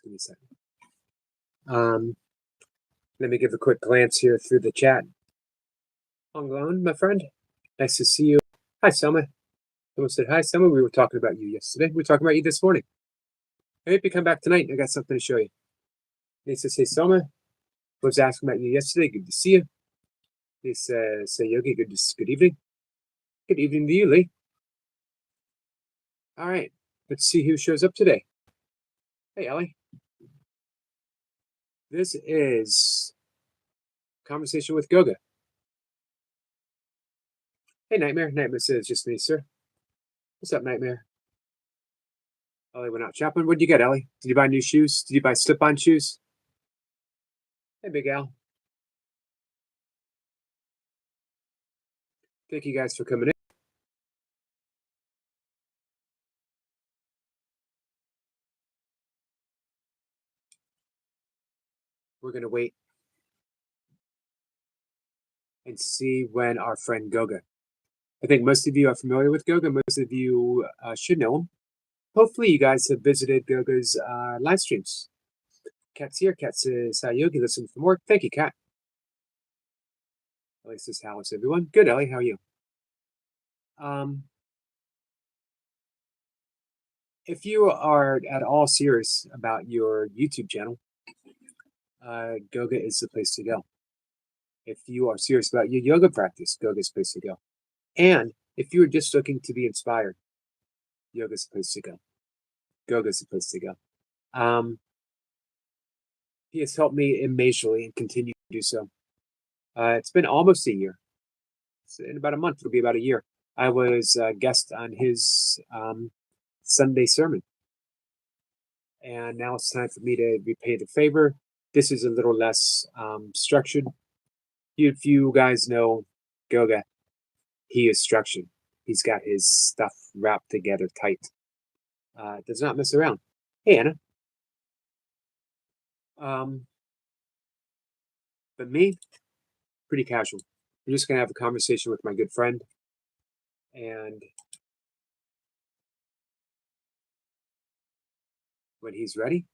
Give me a second. Let me give a quick glance here through the chat. Hong my friend. Nice to see you. Hi, Selma. Someone said, hi, Selma. We were talking about you yesterday. We were talking about you this morning. I hope you come back tonight. I got something to show you. Nice to say, Selma. Was asking about you yesterday. Good to see you. This say Yogi. Good evening. Good evening to you, Lee. All right. Let's see who shows up today. Hey, Ellie. This is Conversation with Goga. Hey, Nightmare. Nightmare says, just me, sir. What's up, Nightmare? Ellie went out shopping. What'd you get, Ellie? Did you buy new shoes? Did you buy slip-on shoes? Hey, Big Al. Thank you guys for coming in. We're going to wait and see when our friend Goga. I think most of you are familiar with Goga. Most of you should know him. Hopefully, you guys have visited Goga's live streams. Kat's here. Kat says, hi, Yogi. Listen for more. Thank you, Kat. Ellie says, how is everyone? Good, Ellie. How are you? If you are at all serious about your YouTube channel, Goga is the place to go. If you are serious about your yoga practice, Goga is the place to go. And if you are just looking to be inspired, yoga is the place to go. Goga is the place to go. He has helped me immeasurably and continue to do so. It's been almost a year. In about a month, it'll be about a year. I was a guest on his Sunday sermon. And now it's time for me to repay the favor. This is a little less structured. If you guys know Goga, he is structured. He's got his stuff wrapped together tight. Does not mess around. Hey, Anna. But me, pretty casual. I'm just going to have a conversation with my good friend. And when he's ready,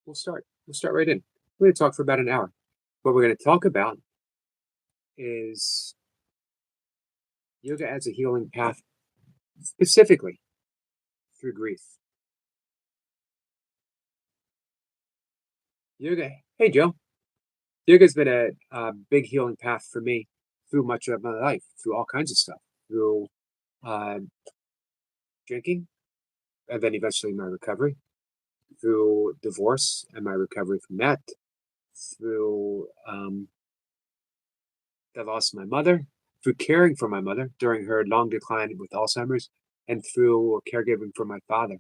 we'll start. We'll start right in. We're going to talk for about an hour. What we're going to talk about is yoga as a healing path, specifically through grief. Yoga, hey Joe. Yoga's been a big healing path for me through much of my life, through all kinds of stuff, through drinking, and then eventually my recovery, through divorce and my recovery from that, through the loss of my mother, through caring for my mother during her long decline with Alzheimer's, and through caregiving for my father.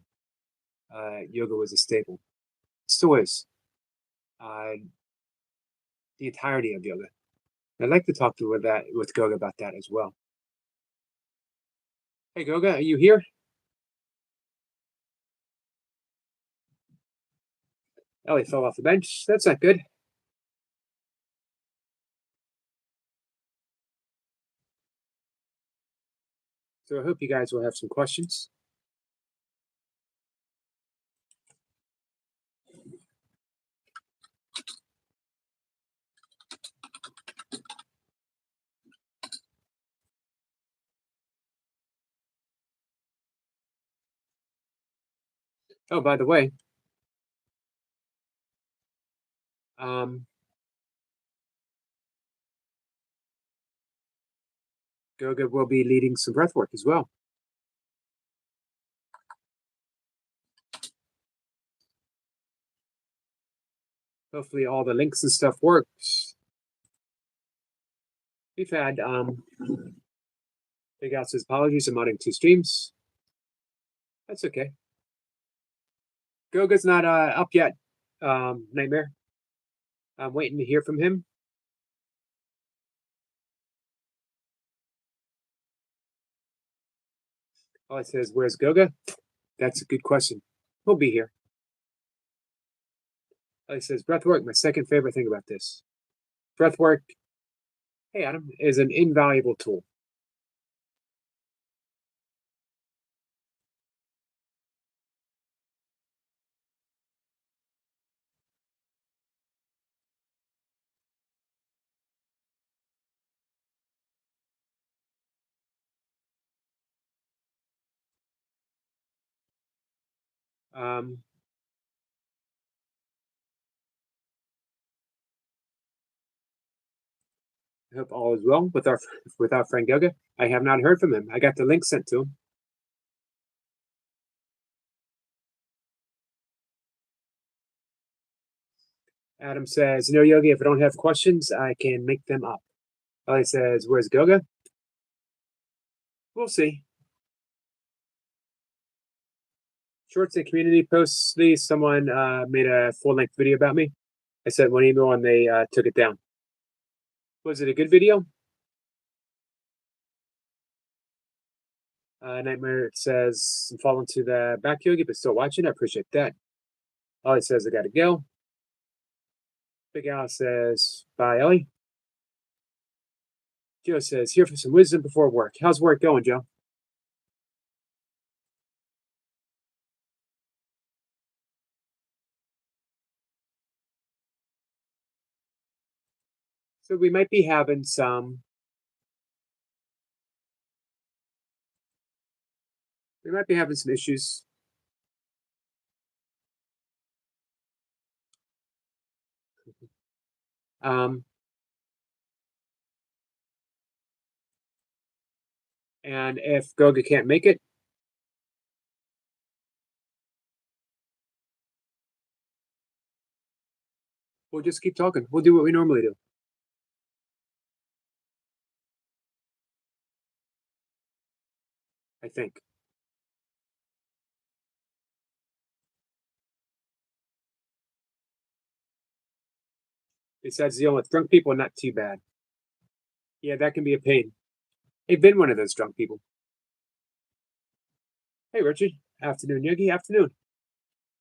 Yoga was a staple. Still is. The entirety of yoga. I'd like to talk with Goga about that as well. Hey Goga, are you here? Ellie fell off the bench. That's not good. So I hope you guys will have some questions. Oh, by the way, Goga will be leading some breath work as well. Hopefully all the links and stuff works. We've had Big Al says apologies, I'm modding 2 streams. That's okay. Goga's not up yet, Nightmare. I'm waiting to hear from him. All it says, where's Goga? That's a good question. He'll be here. All it says, breathwork, my second favorite thing about this. Breathwork, hey Adam, is an invaluable tool. Um, I hope all is well with our friend Goga. I have not heard from him. I got the link sent to him. Adam says, "No, Yogi. If I don't have questions, I can make them up." Ellie says, "Where's Goga?" We'll see. Shorts and community posts. Someone made a full-length video about me. I sent one email and they took it down. Was it a good video? Nightmare says, "I'm falling to the back, Yogi, but still watching. I appreciate that." Ollie says, "I gotta go." Big Al says, "Bye, Ellie." Joe says, "Here for some wisdom before work." How's work going, Joe? So we might be having some. We might be having some issues. Um, and if Goga can't make it, we'll just keep talking. We'll do what we normally do. I think. Besides dealing with drunk people, not too bad. Yeah, that can be a pain. I've been one of those drunk people. Hey, Richard. Afternoon, Yogi. Afternoon.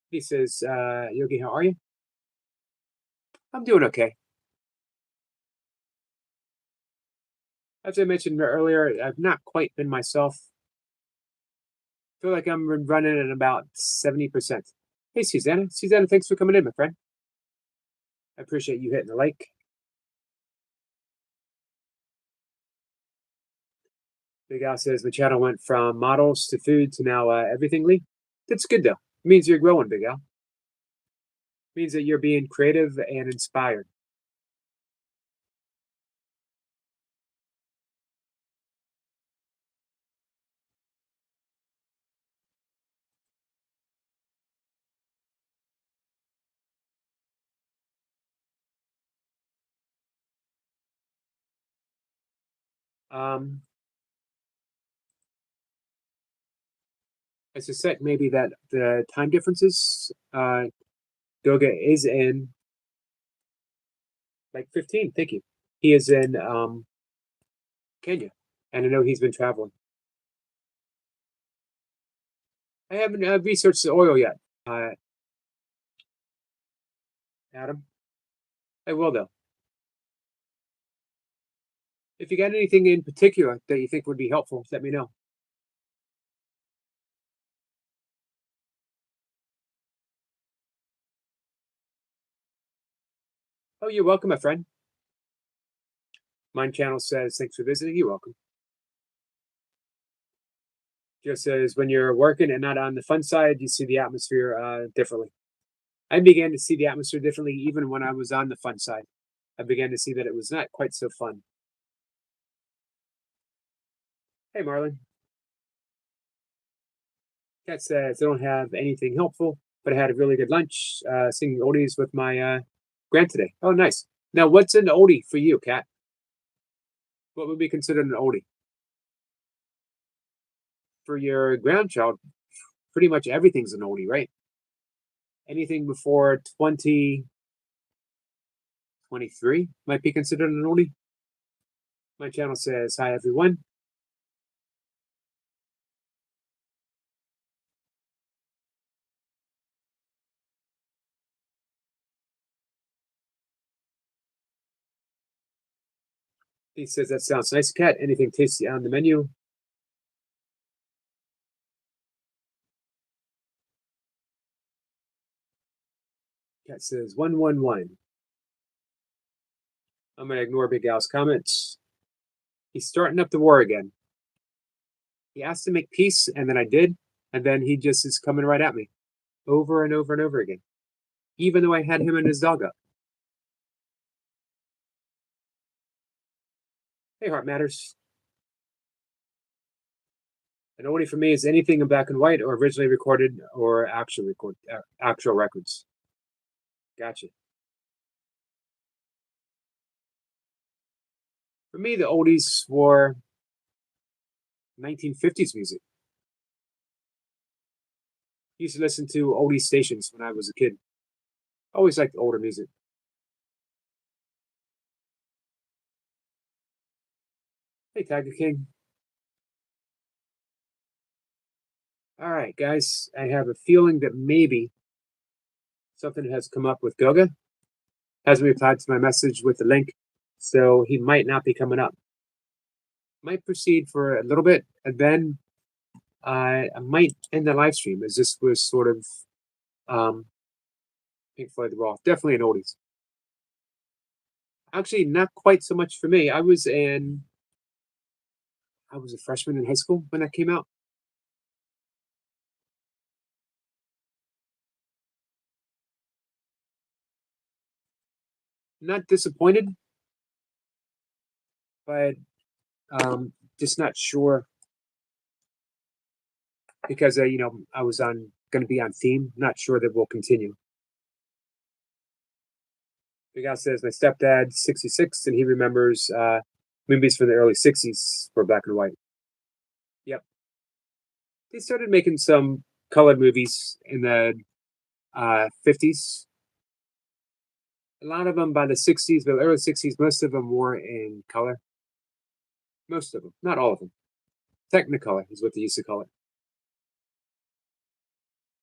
He says, "Yogi, how are you?" I'm doing okay. As I mentioned earlier, I've not quite been myself. I feel like I'm running at about 70%. Hey, Susanna. Susanna, thanks for coming in, my friend. I appreciate you hitting the like. Big Al says the channel went from models to food to now everything, Lee. That's good, though. It means you're growing, Big Al. It means that you're being creative and inspired. Um, I suspect maybe that the time differences, Goga is in like 15. Thank you. He is in Kenya, and I know he's been traveling. I haven't researched the oil yet, uh, Adam. I will, though. If you got anything in particular that you think would be helpful, let me know. Oh, you're welcome, my friend. Mine channel says, "Thanks for visiting." You're welcome. Just says, "When you're working and not on the fun side, you see the atmosphere differently." I began to see the atmosphere differently even when I was on the fun side. I began to see that it was not quite so fun. Hey, Marlon. Cat says, "I don't have anything helpful, but I had a really good lunch singing oldies with my grand today." Oh, nice. Now, what's an oldie for you, Cat? What would be considered an oldie? For your grandchild, pretty much everything's an oldie, right? Anything before 2023 might be considered an oldie. My channel says, "Hi, everyone." He says, "That sounds nice, Cat. Anything tasty on the menu?" Cat says, "111." I'm going to ignore Big Al's comments. He's starting up the war again. He asked to make peace, and then I did, and then he just is coming right at me. over and over and over again, even though I had him and his dog up. Hey, Heart Matters. An oldie for me is anything in black and white or originally recorded or actual records. Gotcha. For me, the oldies were 1950s music. Used to listen to oldie stations when I was a kid. Always liked older music. Hey, Tiger King. All right, guys. I have a feeling that maybe something has come up with Goga. Hasn't replied to my message with the link, so he might not be coming up. Might proceed for a little bit, and then I might end the live stream as this was sort of um, Pink Floyd The Wall. Definitely an oldies. Actually, not quite so much for me. I was a freshman in high school when that came out. Not disappointed, but just not sure because I was on going to be on theme. Not sure that we'll continue. The guy says my stepdad 66 and he remembers movies from the early 60s for black and white. Yep, they started making some colored movies in the 50s. A lot of them by the 60s, but the early 60s, most of them were in color. Most of them, not all of them. Technicolor is what they used to call it.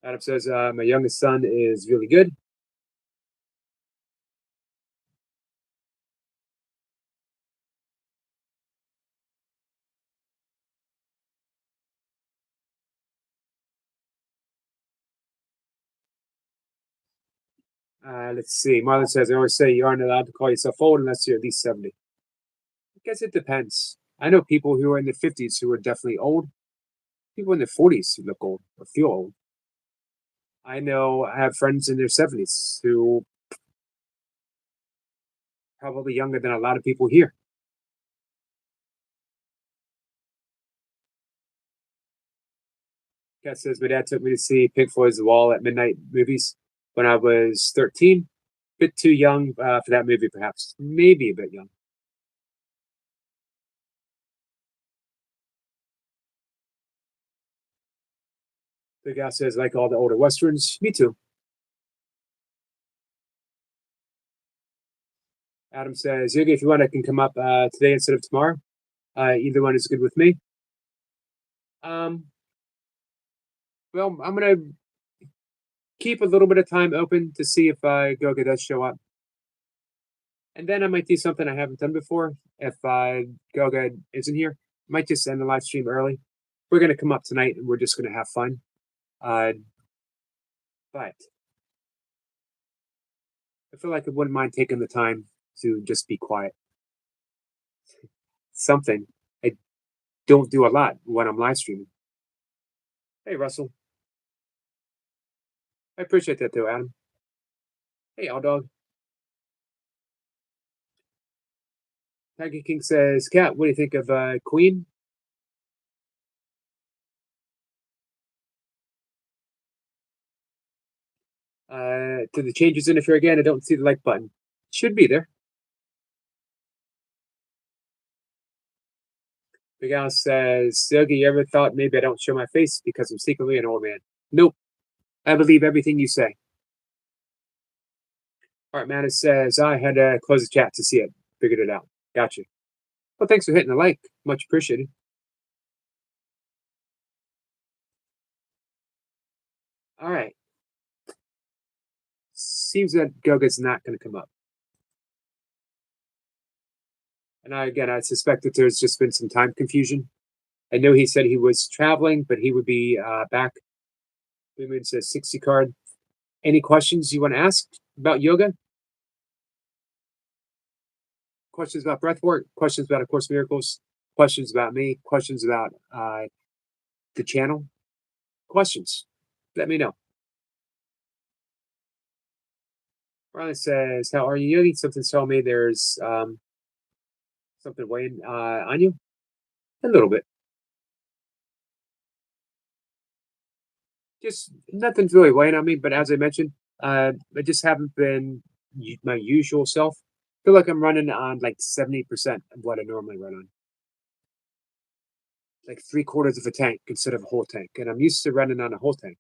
Adam says, my youngest son is really good. Let's see. Marlon says, I always say you aren't allowed to call yourself old unless you're at least 70. I guess it depends. I know people who are in their 50s who are definitely old. People in their 40s who look old or feel old. I have friends in their 70s who probably younger than a lot of people here. Cat says my dad took me to see Pink Floyd's The Wall at midnight movies when I was 13. Bit too young for that movie, perhaps. Maybe a bit young. The guy says like all the older westerns. Me too. Adam says, Yogi, if you want, I can come up today instead of tomorrow. Either one is good with me. Um, well, I'm gonna keep a little bit of time open to see if Goga does show up. And then I might do something I haven't done before. If Goga isn't here, I might just end the live stream early. We're gonna come up tonight and we're just gonna have fun. Uh, but I feel like I wouldn't mind taking the time to just be quiet. Something I don't do a lot when I'm live streaming. Hey, Russell. I appreciate that though, Adam. Hey, All Dog. Tiger King says, Cat, what do you think of Queen? Did the changes interfere again? I don't see the like button. Should be there. Big Al says, Yogi, you ever thought maybe I don't show my face because I'm secretly an old man? Nope. I believe everything you say. Art Man says, I had to close the chat to see it. Figured it out. Gotcha. Well, thanks for hitting the like. Much appreciated. All right. Seems that Goga's not going to come up. And I suspect that there's just been some time confusion. I know he said he was traveling, but he would be back. Blue Moon says 60 card. Any questions you want to ask about yoga? Questions about breath work? Questions about A Course in Miracles? Questions about me? Questions about the channel? Questions? Let me know. Marlon says, "How are you, Yogi? Something's telling me there's something weighing on you a little bit. Just nothing's really weighing on me, but as I mentioned, I just haven't been my usual self. Feel like I'm running on like 70% of what I normally run on, like three-quarters of a tank instead of a whole tank, and I'm used to running on a whole tank."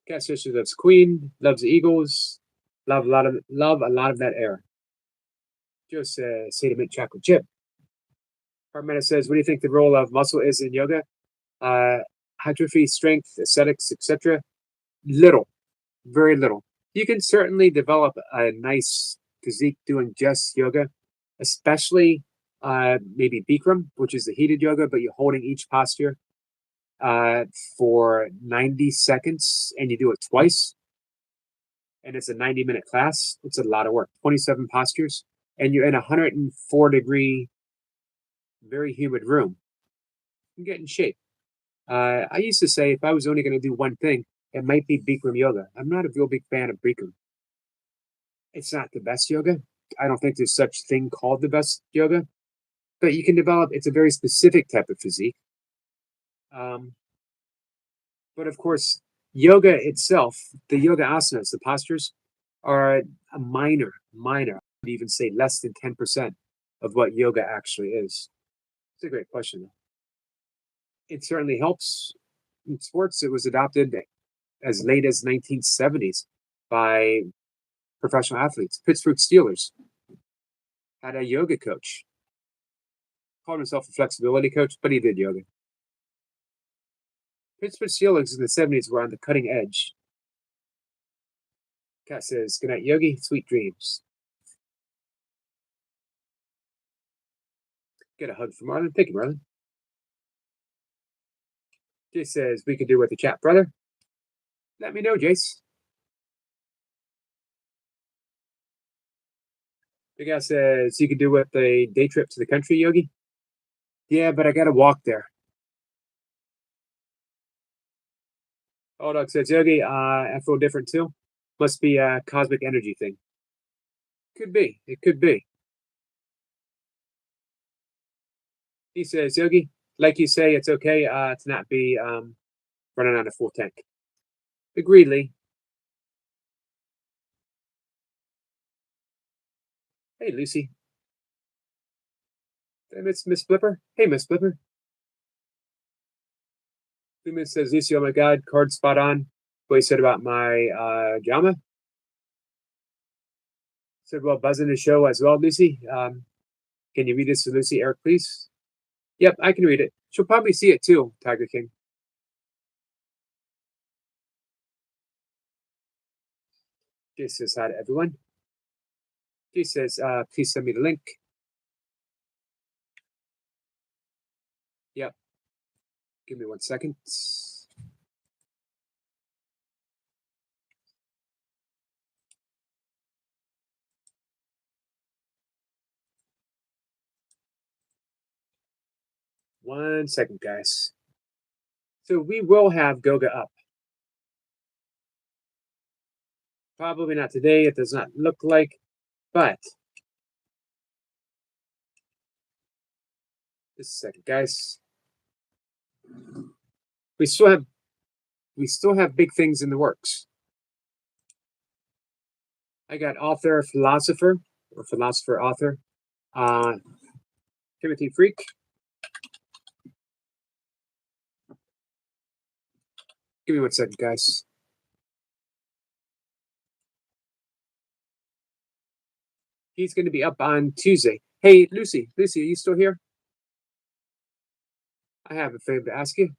Cat sister loves Queen, loves the Eagles, love a lot of that air. Joe says, "Say to mint chocolate chip." Parmena says, "What do you think the role of muscle is in yoga? Uh, Hypertrophy, strength, aesthetics, etc." Little, very little. You can certainly develop a nice physique doing just yoga, especially maybe Bikram, which is the heated yoga, but you're holding each posture uh, for 90 seconds and you do it twice. And it's a 90-minute class. It's a lot of work, 27 postures, and you're in a 104-degree, very humid room. You get in shape. I used to say if I was only going to do one thing, it might be Bikram yoga. I'm not a real big fan of Bikram. It's not the best yoga. I don't think there's such thing called the best yoga, but you can develop. It's a very specific type of physique. Um, but of course, yoga itself, the yoga asanas, the postures, are a minor. I would even say less than 10% of what yoga actually is. It's a great question, though. It certainly helps in sports. It was adopted as late as 1970s by professional athletes. Pittsburgh Steelers had a yoga coach, called himself a flexibility coach, but he did yoga. Pittsburgh Steelers in the 70s were on the cutting edge. Kat says, "Good night, Yogi. Sweet dreams." Get a hug from Marlon. Thank you, Marlon. Jace says, "We could do with the chat, brother." Let me know, Jace. Big Al says, "You could do with a day trip to the country, Yogi." Yeah, but I got to walk there. Old Dog says, "Yogi, I feel different too. Must be a cosmic energy thing." Could be. It could be. He says, "Yogi, like you say, it's okay to not be running on a full tank." Agreed, Lee. Hey, Lucy. Hey, Miss Flipper. Hey, Miss Flipper. Lumen says, "Lucy, oh my God, card spot on. What you said about my drama." Said, "Well, buzzing the show as well, Lucy. Can you read this to Lucy, Eric, please?" Yep, I can read it. She'll probably see it too, Tiger King. Jay says hi to everyone. Jay says, "Please send me the link." Yep. Give me 1 second. One second, guys. So we will have Goga up. Probably not today. It does not look like, but just a second, guys. We still have big things in the works. I got author, philosopher, or philosopher author, Timothy Freak. Give me 1 second, guys. He's going to be up on Tuesday. Hey, Lucy, are you still here? I have a favor to ask you.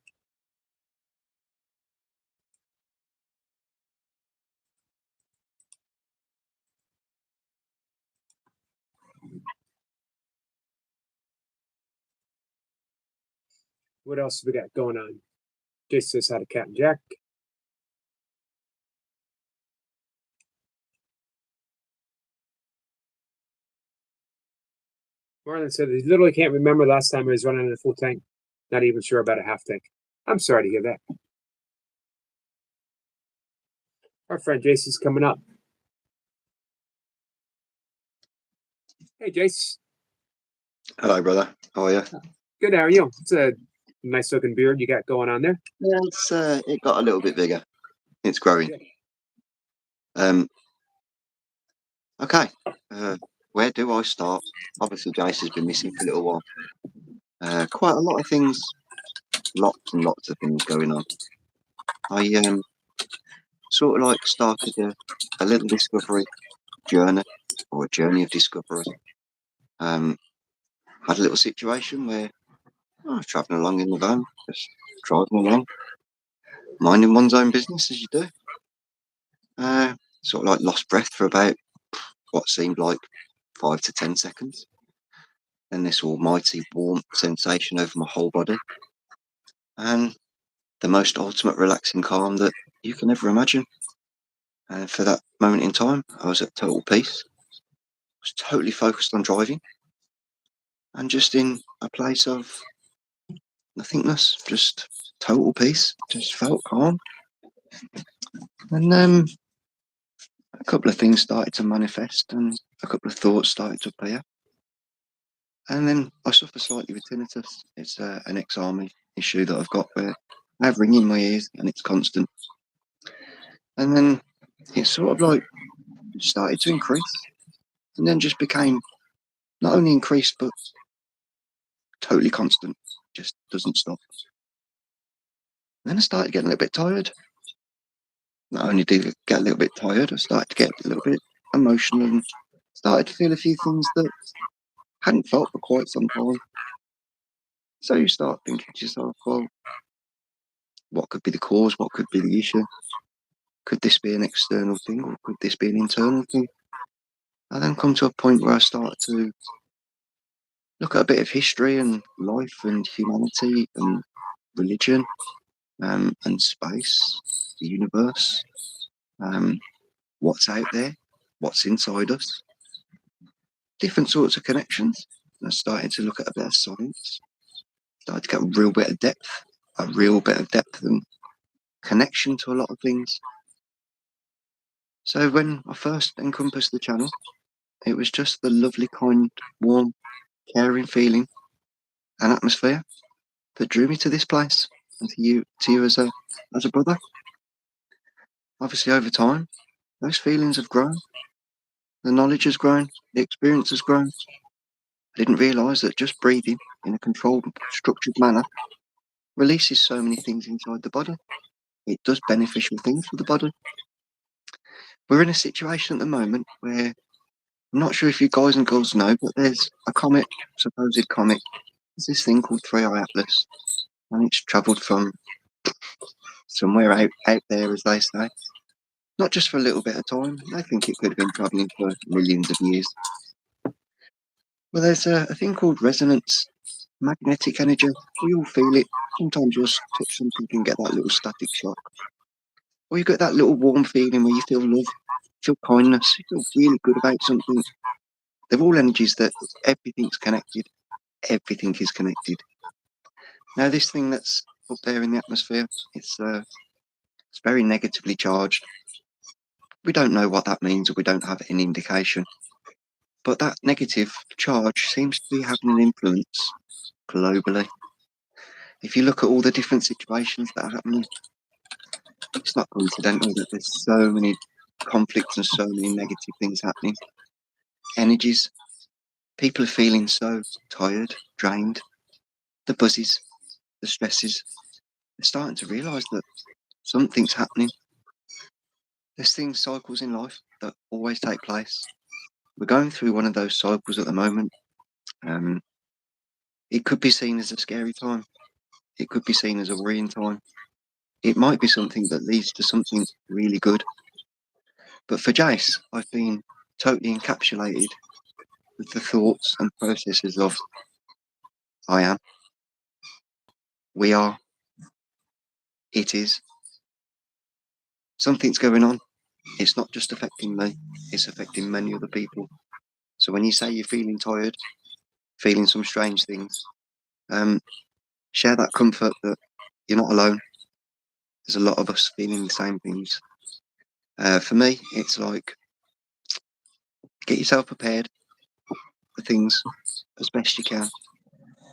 What else we got going on? Jason says hi to Captain Jack. Marlon said he literally can't remember last time he was running in a full tank. Not even sure about a half tank. I'm sorry to hear that. Our friend Jason's coming up. Hey, Jace. Hello, brother. How are you? Good. How are you? It's a nice looking beard you got going on there. Yeah, it got a little bit bigger. It's growing. Good. Okay. Where do I start? Obviously, Jace has been missing for a little while. Quite a lot of things, lots and lots of things going on. I sort of like started a little discovery journey or a journey of discovery. Had a little situation where I was travelling along in the van, just driving along, minding one's own business as you do. Sort of like lost breath for about what seemed like 5 to 10 seconds. Then this almighty warm sensation over my whole body. And the most ultimate relaxing calm that you can ever imagine. And for that moment in time, I was at total peace. I was totally focused on driving and just in a place of nothingness, just total peace. Just felt calm. And then a couple of things started to manifest and a couple of thoughts started to appear. And then I suffer slightly with tinnitus. It's an ex-army issue that I've got where I have ringing in my ears and it's constant. And then it sort of like started to increase and then just became not only increased but totally constant, just doesn't stop. Then I started getting a little bit tired. Not only did I get a little bit tired, I started to get a little bit emotional and started to feel a few things that I hadn't felt for quite some time. So you start thinking to yourself, well, what could be the cause? What could be the issue? Could this be an external thing or could this be an internal thing? I then come to a point where I start to look at a bit of history and life and humanity and religion and space, the universe, what's out there, what's inside us, different sorts of connections. And I started to look at a bit of science, started to get a real bit of depth and connection to a lot of things. So when I first encompassed the channel, it was just the lovely, kind, warm, caring feeling and atmosphere that drew me to this place and to you as a brother. Obviously, over time, those feelings have grown, the knowledge has grown, the experience has grown. I didn't realise that just breathing in a controlled, structured manner releases so many things inside the body. It does beneficial things for the body. We're in a situation at the moment where I'm not sure if you guys and girls know, but there's a comet, supposed comet. There's this thing called 3I Atlas, and it's travelled from somewhere out there, as they say. Not just for a little bit of time. I think it could have been travelling for millions of years. Well, there's a thing called resonance, magnetic energy. We all feel it. Sometimes you'll touch something and get that little static shock. Or you get that little warm feeling where you feel love, feel kindness, you feel really good about something. They're all energies that everything's connected. Everything is connected. Now, this thing that's up there in the atmosphere, it's very negatively charged. We don't know what that means, or we don't have any indication. But that negative charge seems to be having an influence globally. If you look at all the different situations that are happening, it's not coincidental that there's so many conflicts and so many negative things happening. Energies, people are feeling so tired, drained, the buzzes, the stresses. They're starting to realise that something's happening. There's cycles in life that always take place. We're going through one of those cycles at the moment. It could be seen as a scary time. It could be seen as a worrying time. It might be something that leads to something really good. But for Jace, I've been totally encapsulated with the thoughts and processes of I am, we are, it is. Something's going on. It's not just affecting me, it's affecting many other people. So when you say you're feeling tired, feeling some strange things, share that comfort that you're not alone. There's a lot of us feeling the same things. For me, it's like get yourself prepared for things as best you can.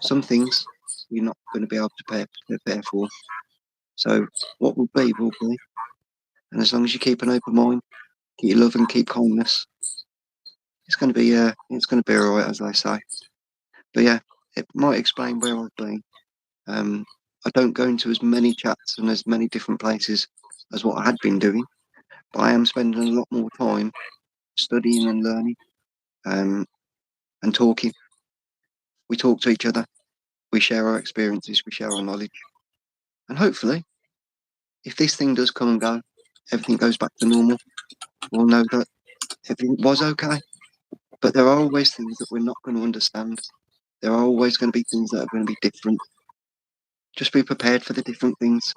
Some things you're not going to be able to prepare for. So what will be, will be. And as long as you keep an open mind, keep your love and keep kindness, it's going to be all right, as I say. But yeah, it might explain where I've been. I don't go into as many chats and as many different places as what I had been doing, but I am spending a lot more time studying and learning, and talking. We talk to each other, we share our experiences, we share our knowledge, and hopefully, if this thing does come and go, everything goes back to normal, we'll know that everything was okay. But there are always things that we're not going to understand. There are always going to be things that are going to be different. Just be prepared for the different things.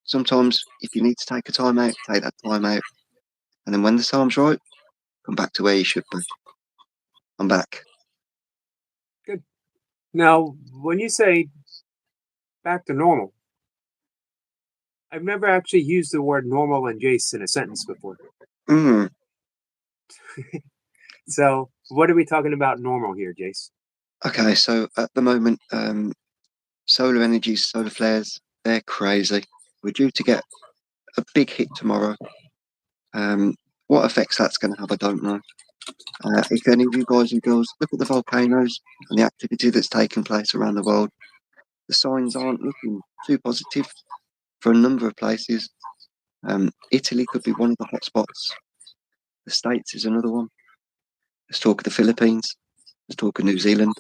Sometimes, if you need to take a time out, take that time out. And then when the time's right, come back to where you should be. I'm back. Good. Now, when you say back to normal, I've never actually used the word normal and Jace in a sentence before. Mm. So, what are we talking about normal here, Jace? Okay, so at the moment, solar energies, solar flares, they're crazy. We're due to get a big hit tomorrow. What effects that's going to have, I don't know. If any of you guys and girls look at the volcanoes and the activity that's taking place around the world, the signs aren't looking too positive for a number of places. Italy could be one of the hotspots. The States is another one. Let's talk of the Philippines. Let's talk of New Zealand.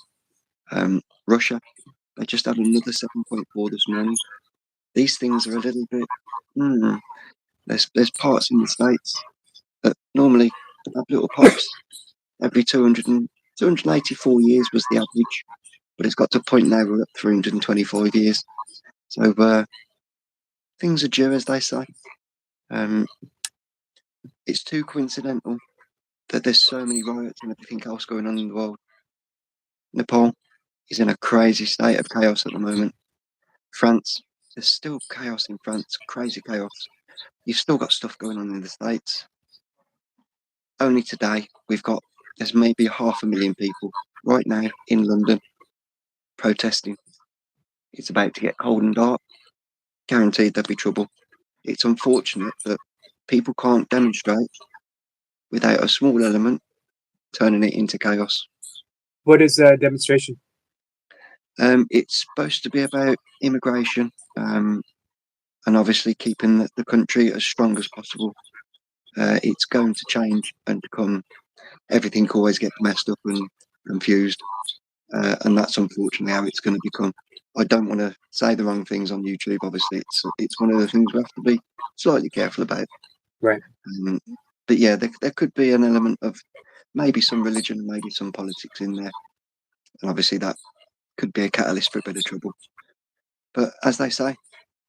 Russia, they just had another 7.4 this morning. These things are a little bit. There's parts in the States that normally have little pops every 284 years was the average, but it's got to a point now we're at 325 years. So things are due, as they say. It's too coincidental that there's so many riots and everything else going on in the world. Nepal is in a crazy state of chaos at the moment. France, there's still chaos in France, crazy chaos. You've still got stuff going on in the States. Only today, there's maybe 500,000 people right now in London protesting. It's about to get cold and dark. Guaranteed there'll be trouble. It's unfortunate that people can't demonstrate without a small element turning it into chaos. What is a demonstration? It's supposed to be about immigration, and obviously keeping the country as strong as possible. It's going to change and become everything always gets messed up and confused, and that's unfortunately how it's going to become. I don't want to say the wrong things on YouTube. Obviously, it's one of the things we have to be slightly careful about. Right. But yeah, there could be an element of maybe some religion, maybe some politics in there, and obviously that could be a catalyst for a bit of trouble. But as they say,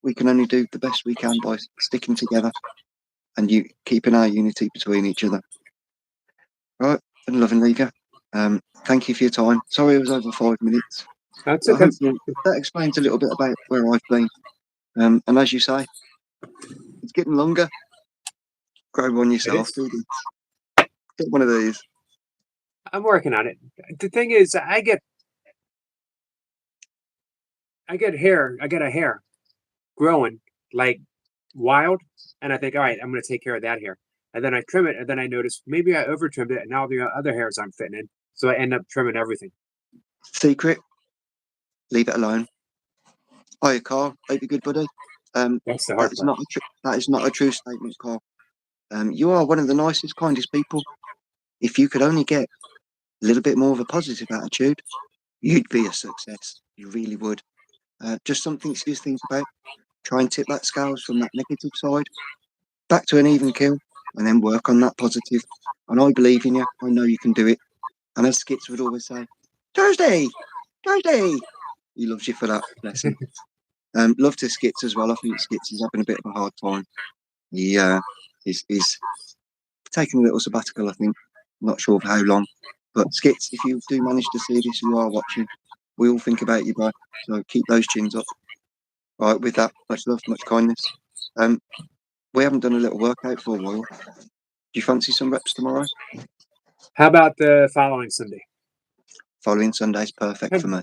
we can only do the best we can by sticking together and keeping our unity between each other. Right, and loving Liga. Thank you for your time. Sorry it was over 5 minutes. That's I okay. hope that explains a little bit about where I've been. And as you say, it's getting longer. Grow one yourself, do this. Get one of these. I'm working on it. The thing is, I get hair. I get a hair growing like wild, and I think, all right, I'm going to take care of that hair. And then I trim it, and then I notice maybe I over trimmed it, and now the other hairs aren't fitting in. So I end up trimming everything. Secret. Leave it alone. Hiya, Carl. Hope you're good, buddy. That's the hard part. That is not a true statement, Carl. You are one of the nicest, kindest people. If you could only get a little bit more of a positive attitude, you'd be a success. You really would. Just something to just think about. Try and tip that scales from that negative side back to an even kill, and then work on that positive. And I believe in you. I know you can do it. And as Skits would always say, Thursday. He loves you for that. Bless him. Love to Skits as well. I think Skits is having a bit of a hard time. He's taking a little sabbatical, I think. Not sure for how long. But Skits, if you do manage to see this, you are watching. We all think about you, bro. So keep those chins up. Right, with that, much love, much kindness. We haven't done a little workout for a while. Do you fancy some reps tomorrow? How about the following Sunday? Following Sunday's perfect for me.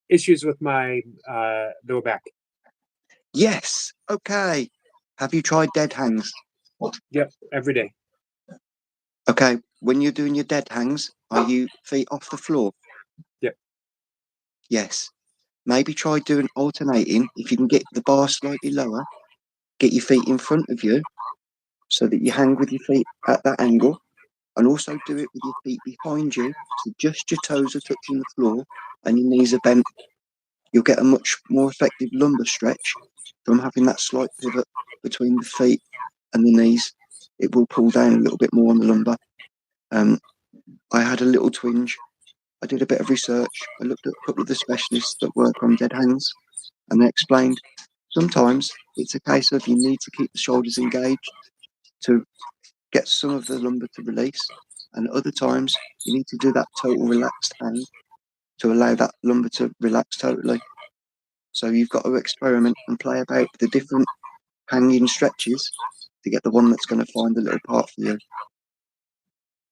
Issues with my lower back. Yes. Okay. Have you tried dead hangs? Yep, every day. Okay. When you're doing your dead hangs, are you feet off the floor? Yep. Yes. Maybe try doing alternating. If you can get the bar slightly lower, get your feet in front of you so that you hang with your feet at that angle, and also do it with your feet behind you, so just your toes are touching the floor and your knees are bent. You'll get a much more effective lumbar stretch from having that slight pivot between the feet and the knees. It will pull down a little bit more on the lumbar. I had a little twinge. I did a bit of research. I looked at a couple of the specialists that work on dead hangs, and they explained sometimes it's a case of you need to keep the shoulders engaged to get some of the lumbar to release, and other times you need to do that total relaxed hang to allow that lumbar to relax totally. So you've got to experiment and play about with the different hanging stretches to get the one that's going to find a little part for you.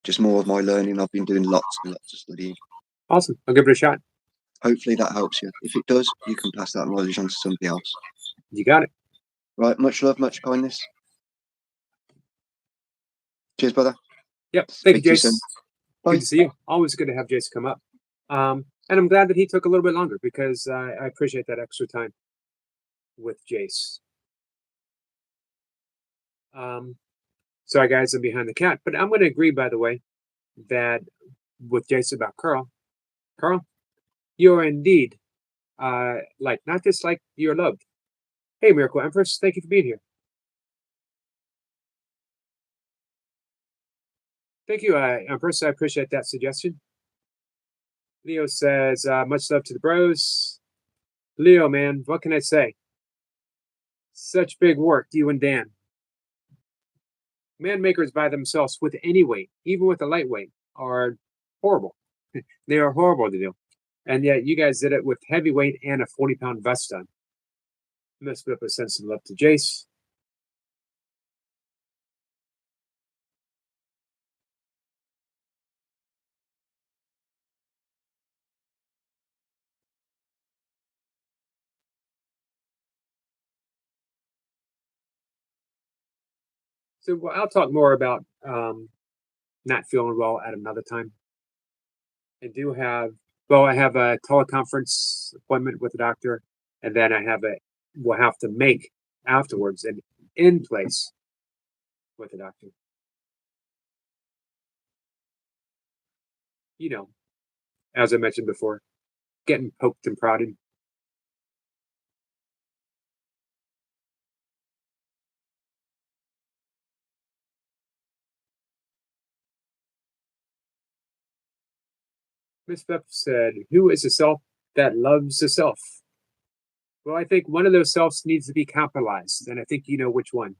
Just more of my learning. I've been doing lots and lots of studying. Awesome. I'll give it a shot. Hopefully that helps you. If it does, you can pass that knowledge on to somebody else. You got it. Right. Much love, much kindness. Cheers, brother. Yep. Thank Speak you, to you soon. Jace. Bye. Good to see you. Always good to have Jace come up. And I'm glad that he took a little bit longer because I appreciate that extra time with Jace. Sorry, guys, I'm behind the cat, but I'm going to agree, by the way, that with Jace about Carl. Carl, you're indeed like not just like you're loved. Hey, Miracle Empress, thank you for being here. Thank you, Empress. I appreciate that suggestion. Leo says, much love to the bros. Leo, man, what can I say? Such big work, you and Dan. Man makers by themselves with any weight, even with a lightweight, are horrible. They are horrible to do. And yet you guys did it with heavyweight and a 40-pound vest on. Miss Whipper sends some love to Jace. So well, I'll talk more about not feeling well at another time. I do have, well, I have a teleconference appointment with the doctor, and then we'll have to make afterwards an in place with the doctor. You know, as I mentioned before, getting poked and prodded. Miss Beth said, who is a self that loves a self? Well, I think one of those selves needs to be capitalized, and I think you know which one.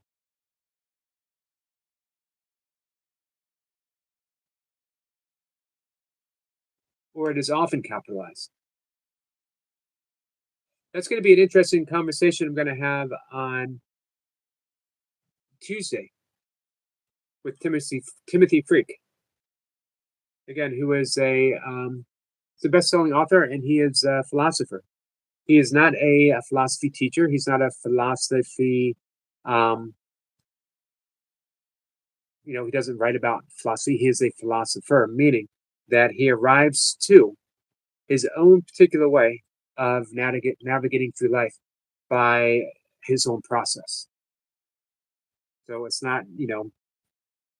Or it is often capitalized. That's going to be an interesting conversation I'm going to have on Tuesday with Timothy Freak. Again, who is a best-selling author, and he is a philosopher. He is not a philosophy teacher. He's not a philosophy. He doesn't write about philosophy. He is a philosopher, meaning that he arrives to his own particular way of navigating through life by his own process. So it's not,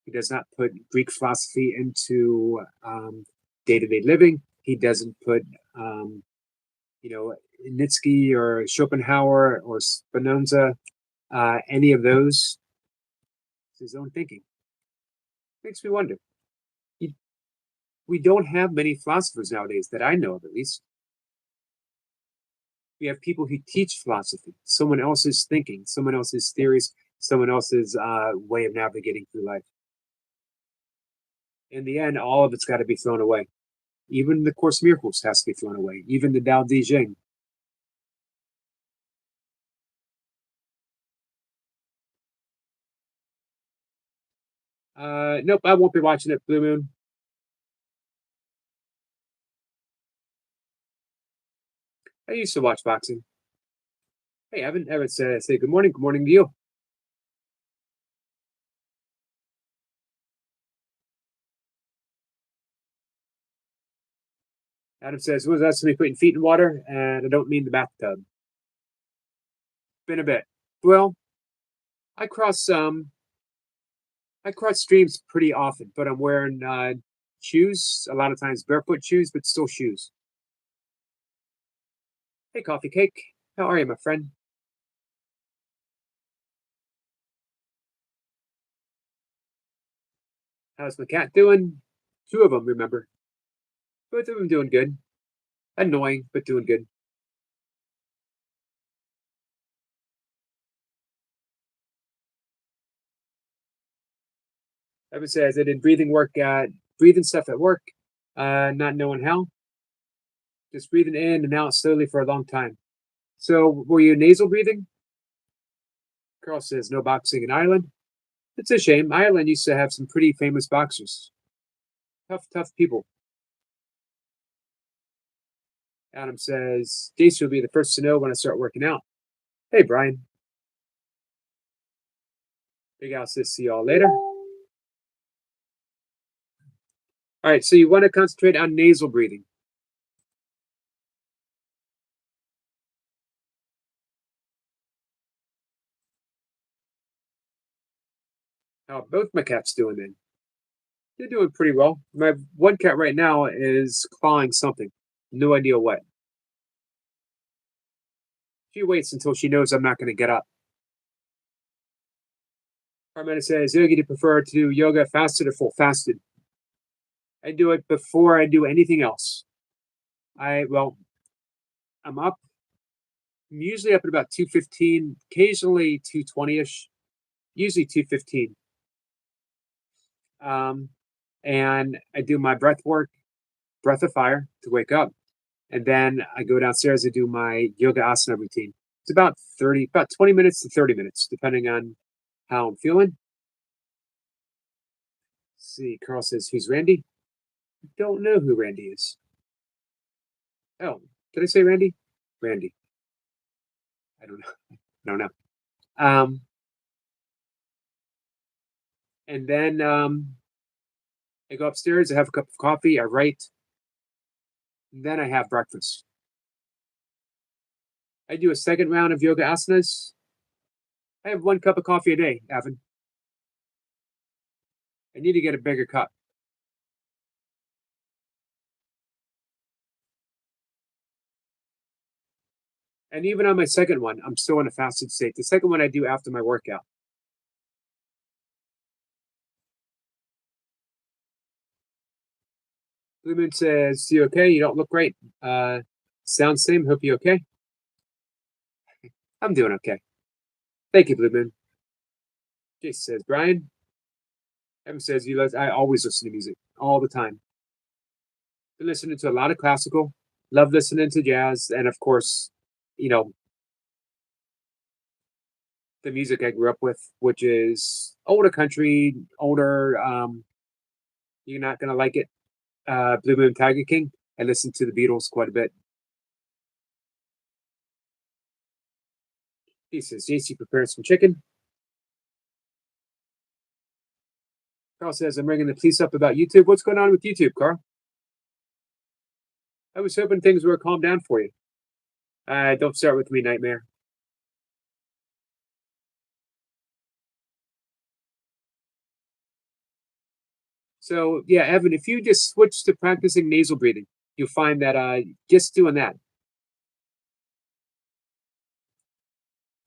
he does not put Greek philosophy into day-to-day living. He doesn't put, Nietzsche or Schopenhauer or Spinoza, any of those. It's his own thinking. Makes me wonder. We don't have many philosophers nowadays that I know of, at least. We have people who teach philosophy, someone else's thinking, someone else's theories, someone else's way of navigating through life. In the end, all of it's got to be thrown away. Even the Course in Miracles has to be thrown away. Even the Tao Te Ching. Nope, I won't be watching it, Blue Moon. I used to watch boxing. Hey, Evan. Evan says, say good morning. Good morning to you. Adam says, was that somebody putting feet in water? And I don't mean the bathtub. Been a bit. Well, I cross I cross streams pretty often, but I'm wearing shoes, a lot of times barefoot shoes, but still shoes. Hey, Coffee Cake. How are you, my friend? How's my cat doing? Two of them, remember. Both of them doing good. Annoying, but doing good. Evan says I did breathing stuff at work, not knowing how. Just breathing in and out slowly for a long time. So, were you nasal breathing? Carl says no boxing in Ireland. It's a shame. Ireland used to have some pretty famous boxers. Tough people. Adam says Jason will be the first to know when I start working out. Hey, Brian. Big Al says see y'all later. All right, so you want to concentrate on nasal breathing. How both my cats doing then? They're doing pretty well. My one cat right now is clawing something. No idea what. She waits until she knows I'm not going to get up. Carmena says, Yogi, do you prefer to do yoga fasted or full fasted? I do it before I do anything else. I'm up. I'm usually up at about 2:15, occasionally 2:20ish, usually 2:15. And I do my breath work, breath of fire to wake up. And then I go downstairs and do my yoga asana routine. It's about 20 minutes to 30 minutes, depending on how I'm feeling. Let's see, Carl says, who's Randy? I don't know who Randy is. Oh, did I say Randy? Randy. I don't know. I don't know. And then I go upstairs, I have a cup of coffee, I write, and then I have breakfast. I do a second round of yoga asanas. I have 1 cup of coffee a day, Evan. I need to get a bigger cup. And even on my second one, I'm still in a fasted state. The second one I do after my workout. Blue Moon says, you okay? You don't look great. Sound same. Hope you okay. I'm doing okay. Thank you, Blue Moon. Jason says, Brian. Evan says, I always listen to music all the time. Been listening to a lot of classical. Love listening to jazz. And of course, you know, the music I grew up with, which is older country, older, you're not going to like it. Blue Moon Tiger King. I listen to the Beatles quite a bit. He says, JC prepared some chicken. Carl says, I'm ringing the police up about YouTube. What's going on with YouTube, Carl? I was hoping things were calmed down for you. Don't start with me, Nightmare. So, yeah, Evan, if you just switch to practicing nasal breathing, you'll find that just doing that.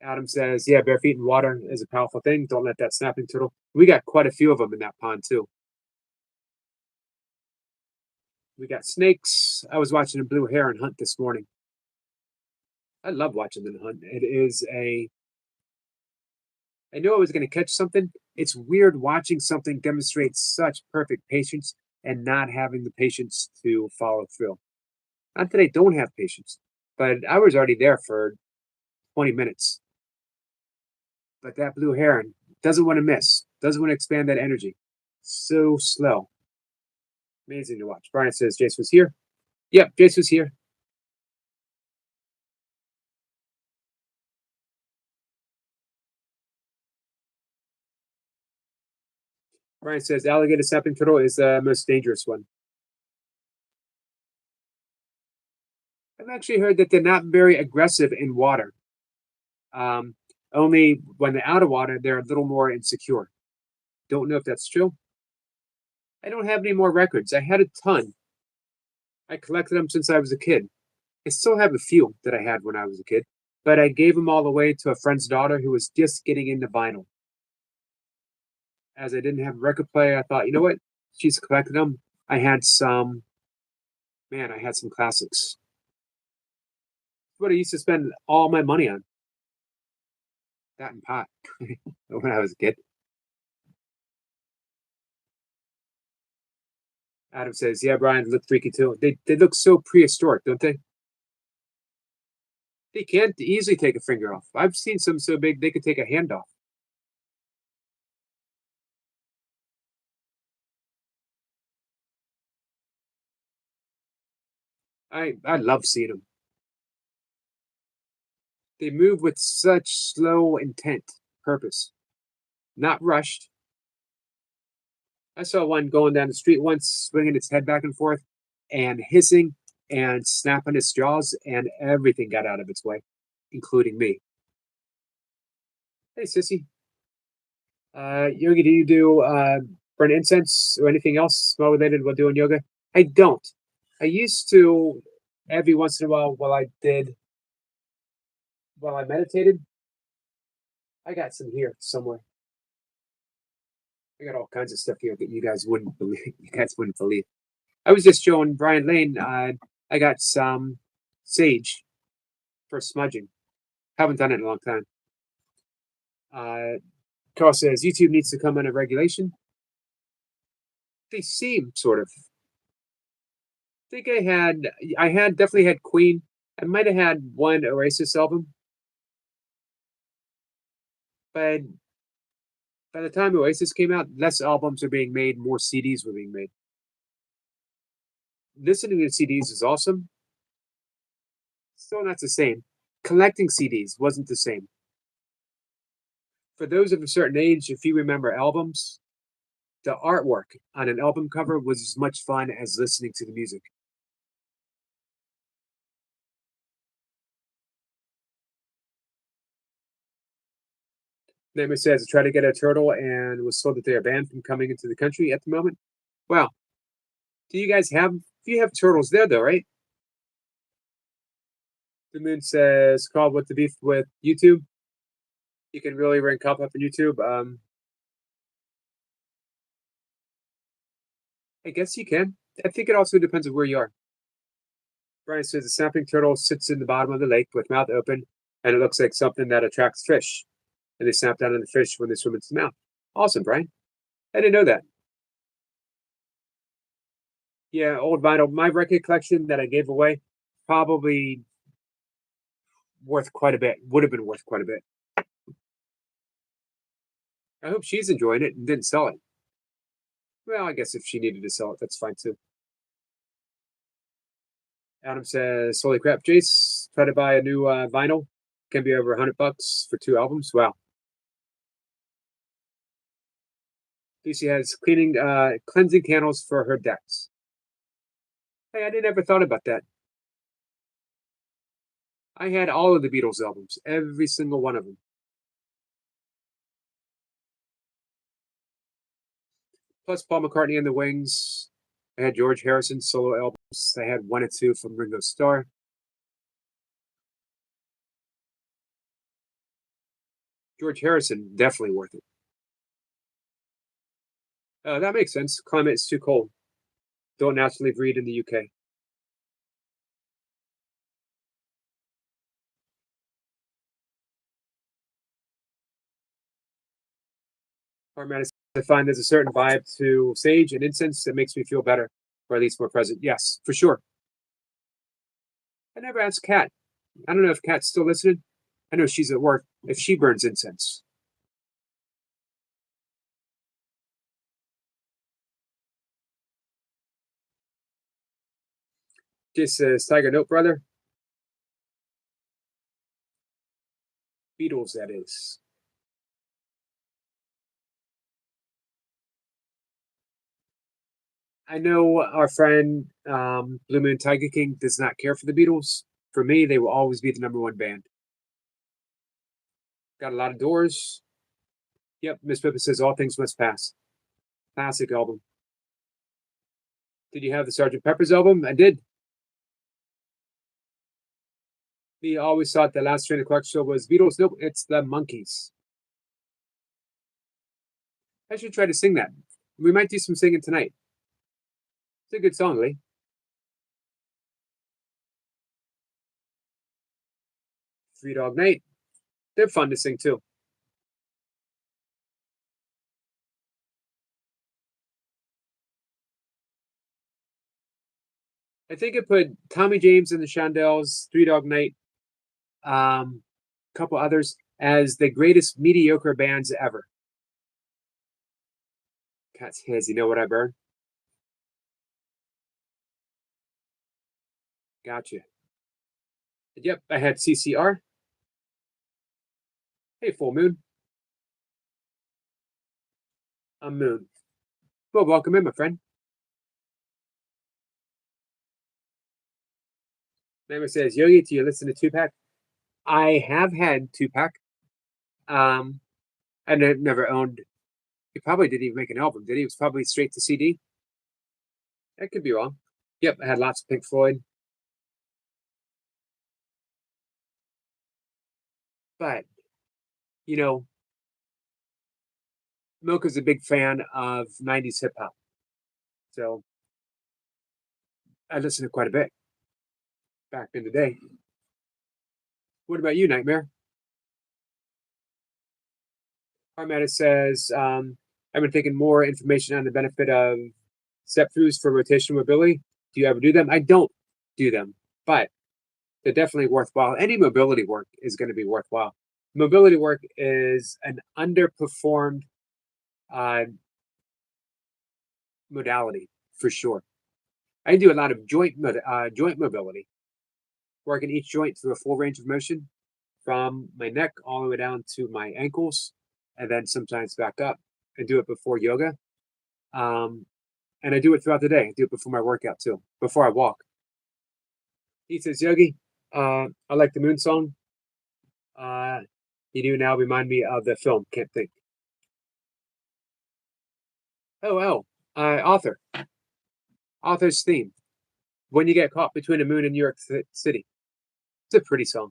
Adam says, yeah, bare feet in water is a powerful thing. Don't let that snapping turtle. We got quite a few of them in that pond, too. We got snakes. I was watching a blue heron hunt this morning. I love watching them hunt. I knew I was going to catch something. It's weird watching something demonstrate such perfect patience and not having the patience to follow through. Not that I don't have patience, but I was already there for 20 minutes. But that blue heron doesn't want to miss, doesn't want to expand that energy. So slow. Amazing to watch. Brian says Jace was here. Yep, Jace was here. Brian says alligator snapping turtle is the most dangerous one. I've actually heard that they're not very aggressive in water. Only when they're out of water, they're a little more insecure. Don't know if that's true. I don't have any more records. I had a ton. I collected them since I was a kid. I still have a few that I had when I was a kid, but I gave them all away to a friend's daughter who was just getting into vinyl. As I didn't have a record player, I thought, you know what? She's collected them. I had some, man, I had some classics. What I used to spend all my money on. That and pot when I was a kid. Adam says, yeah, Brian, look freaky too. They look so prehistoric, don't they? They can't easily take a finger off. I've seen some so big they could take a hand off. I love seeing them. They move with such slow intent, purpose, not rushed. I saw one going down the street once, swinging its head back and forth, and hissing and snapping its jaws, and everything got out of its way, including me. Hey, sissy. Yogi, do you do burn incense or anything else smell related while doing yoga? I don't. I used to every once in a while while I meditated. I got some here somewhere. I got all kinds of stuff here that you guys wouldn't believe. You guys wouldn't believe. I was just showing Brian Lane. I got some sage for smudging. Haven't done it in a long time. Carl says YouTube needs to come under regulation. They seem sort of. I think I had definitely had Queen. I might have had one Oasis album, but by the time Oasis came out, less albums are being made, more CDs were being made. Listening to CDs is awesome. Still not the same. Collecting CDs wasn't the same. For those of a certain age, if you remember albums, the artwork on an album cover was as much fun as listening to the music. Nightmare says, I tried to get a turtle and was told that they are banned from coming into the country at the moment. Wow. Do you guys have, you have turtles there though, right? The Moon says, called what the beef with YouTube. You can really rank up on YouTube. I guess you can. I think it also depends on where you are. Brian says the snapping turtle sits in the bottom of the lake with mouth open, and it looks like something that attracts fish. And they snap down on the fish when they swim into the mouth. Awesome, Brian. I didn't know that. Yeah, old vinyl. My record collection that I gave away, probably worth quite a bit. Would have been worth quite a bit. I hope she's enjoying it and didn't sell it. Well, I guess if she needed to sell it, that's fine too. Adam says, "Holy crap, Jace! Try to buy a new vinyl. Can be over $100 for 2 albums. Wow." Lucy has cleansing candles for her decks. Hey, I didn't ever thought about that. I had all of the Beatles albums, every single one of them. Plus Paul McCartney and the Wings. I had George Harrison solo albums. I had 1 or 2 from Ringo Starr. George Harrison, definitely worth it. That makes sense. Climate is too cold. Don't naturally breed in the UK. Harmatis, I find there's a certain vibe to sage and incense that makes me feel better, or at least more present. Yes, for sure. I never asked Kat. I don't know if Kat's still listening. I know she's at work. If she burns incense. Just says Tiger Note brother. Beatles, that is. I know our friend Blue Moon Tiger King does not care for the Beatles. For me, they will always be the #1 band. Got a lot of doors. Yep, Miss Pippa says all things must pass. Classic album. Did you have the Sgt. Pepper's album? I did. We always thought the Last Train to Clarksville was Beatles. Nope, it's the Monkees. I should try to sing that. We might do some singing tonight. It's a good song, Lee. Three Dog Night. They're fun to sing too. I think I put Tommy James and the Shondells, Three Dog Night, a couple others as the greatest mediocre bands ever. Cat's his, you know what I burn? Gotcha. Yep, I had CCR. Hey, Full Moon. I'm Moon. Well, welcome in, my friend. Mama says, Yogi, do you listen to Tupac? I have had Tupac. I never owned. He probably didn't even make an album, did he? It was probably straight to CD. I could be wrong. Yep, I had lots of Pink Floyd. But, you know, Milka's a big fan of 90s hip hop. So I listened to quite a bit back in the day. What about you, Nightmare? Armada says, I've been taking more information on the benefit of step-throughs for rotational mobility. Do you ever do them? I don't do them, but they're definitely worthwhile. Any mobility work is going to be worthwhile. Mobility work is an underperformed modality for sure. I do a lot of joint mobility, working each joint through a full range of motion from my neck all the way down to my ankles, and then sometimes back up. I do it before yoga. And I do it throughout the day. I do it before my workout too, before I walk. He says, Yogi, I like the Moon song. You do now remind me of the film. Can't think. Oh, author. Author's theme. When you get caught between the moon and New York City. It's a pretty song.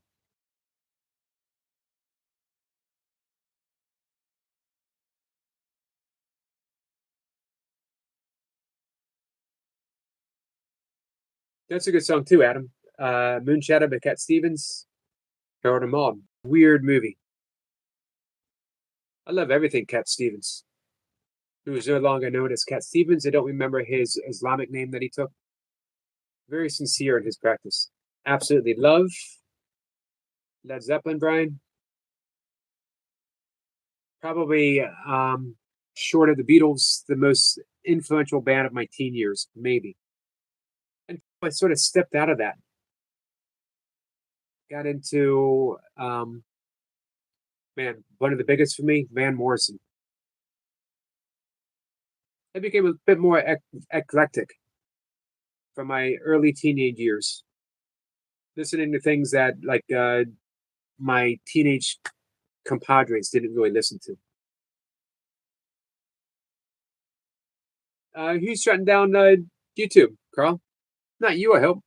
That's a good song too, Adam. Moonshadow by Cat Stevens. Harold and Maude. Weird movie. I love everything Cat Stevens, who is no longer known as Cat Stevens. I don't remember his Islamic name that he took. Very sincere in his practice. Absolutely love Led Zeppelin, Brian. Probably short of the Beatles, the most influential band of my teen years, maybe. And I sort of stepped out of that. Got into one of the biggest for me, Van Morrison. I became a bit more eclectic from my early teenage years, listening to things that like my teenage compadres didn't really listen to. Who's shutting down YouTube, Carl? Not you, I hope.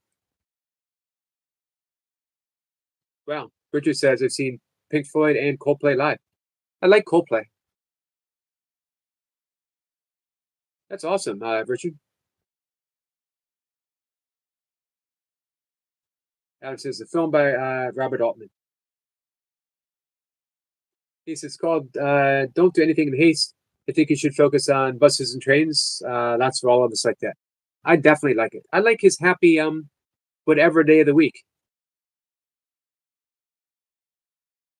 Wow. Richard says I've seen Pink Floyd and Coldplay live. I like Coldplay. That's awesome, Richard. Adam says the film by Robert Altman. He says it's called Don't Do Anything in Haste. I think you should focus on buses and trains. That's for all of us like that. I definitely like it. I like his happy whatever day of the week.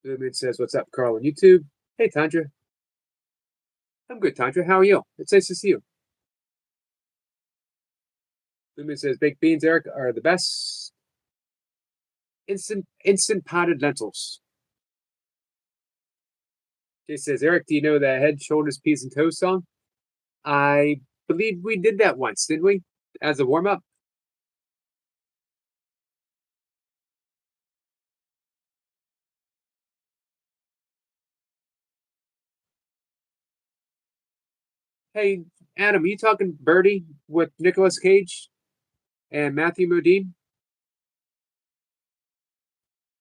It says, what's up, Carl, on YouTube? Hey, Tandra. I'm good, Tandra. How are you? It's nice to see you. Lumen says baked beans, Eric, are the best. Instant potted lentils. Jay says, Eric, do you know the head, shoulders, peas, and toes song? I believe we did that once, didn't we? As a warm up. Hey, Adam, are you talking Birdie with Nicolas Cage and Matthew Modine?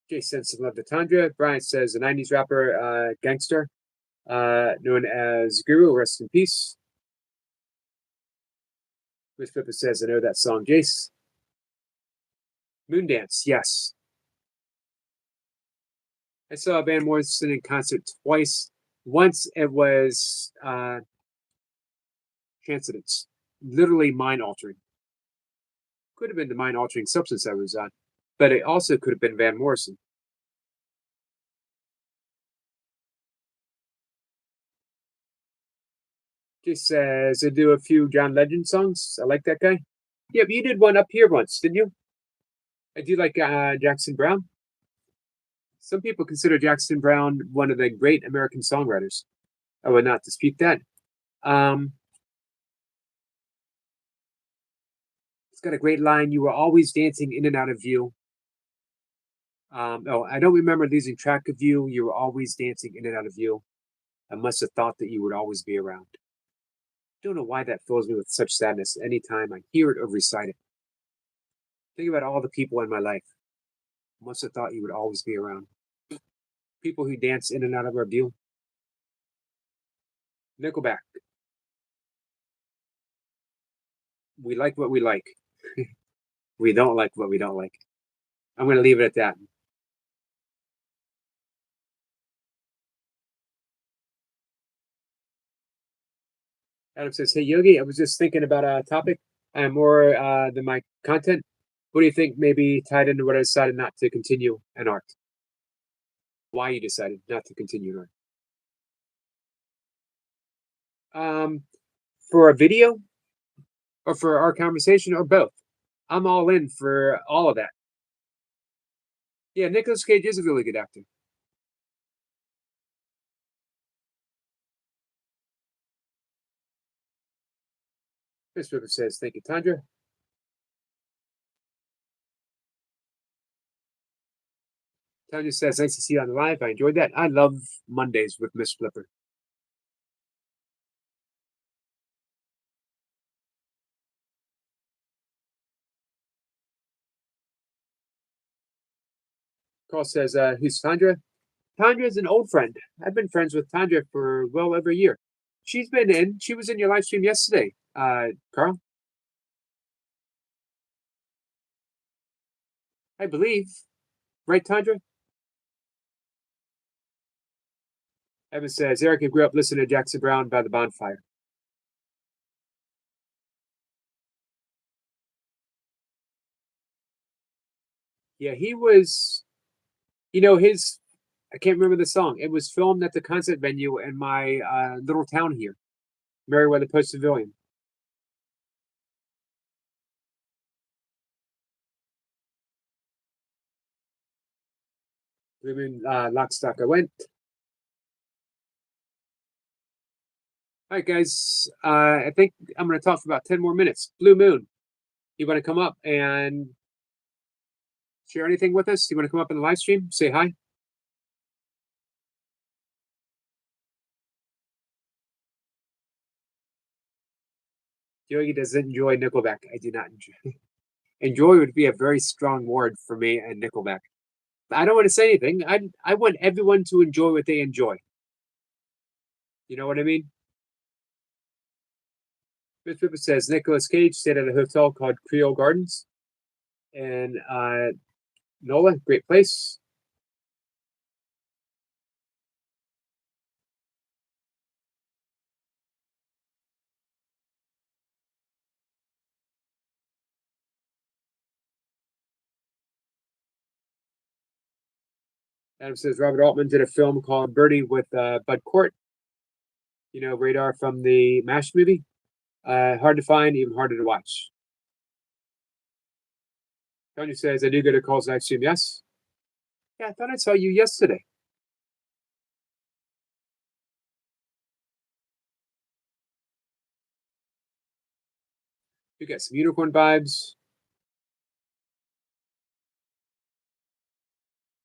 Jay sends some love to Tundra. Brian says the 90s rapper gangster known as Guru, rest in peace. Chris Pippa says, I know that song, Jace. Moondance, yes. I saw Van Morrison in concert twice. Once it was Transcendence, literally mind altering. Could have been the mind altering substance I was on, but it also could have been Van Morrison. Just says I do a few John Legend songs. I like that guy. Yeah, but you did one up here once, didn't you? I do like Jackson Browne. Some people consider Jackson Browne one of the great American songwriters. I would not dispute that. It's got a great line. You were always dancing in and out of view. I don't remember losing track of you. You were always dancing in and out of view. I must have thought that you would always be around. Don't know why that fills me with such sadness anytime I hear it or recite it. Think about all the people in my life. I must have thought you would always be around. People who dance in and out of our view. Nickelback. We like what we like. We don't like what we don't like. I'm going to leave it at that. Adam says, hey, Yogi, I was just thinking about a topic and more than my content. What do you think maybe tied into what I decided not to continue in art? Why you decided not to continue in art? For a video or for our conversation or both? I'm all in for all of that. Yeah, Nicolas Cage is a really good actor. Chris River says, thank you, Tundra. Tanya says, nice to see you on the live. I enjoyed that. I love Mondays with Miss Flipper. Carl says, who's Tandra? Tandra is an old friend. I've been friends with Tandra for well over a year. She's been in. She was in your live stream yesterday, Carl. I believe. Right, Tandra? Evan says, Erica grew up listening to Jackson Browne by the bonfire. Yeah, he was, his, I can't remember the song. It was filmed at the concert venue in my little town here, Meriwether Post Pavilion. Lock, stock, I went. All right, guys. I think I'm going to talk for about 10 more minutes. Blue Moon, you want to come up and share anything with us? You want to come up in the live stream? Say hi. Yogi doesn't enjoy Nickelback. I do not enjoy. Enjoy would be a very strong word for me and Nickelback. I don't want to say anything. I want everyone to enjoy what they enjoy. You know what I mean? Miss Pippa says Nicolas Cage stayed at a hotel called Creole Gardens in NOLA. Great place. Adam says Robert Altman did a film called Birdie with Bud Cort. Radar from the MASH movie. Hard to find, even harder to watch. Tanya says, I do get a calls live stream. Yes. Yeah, I thought I saw you yesterday. You got some unicorn vibes.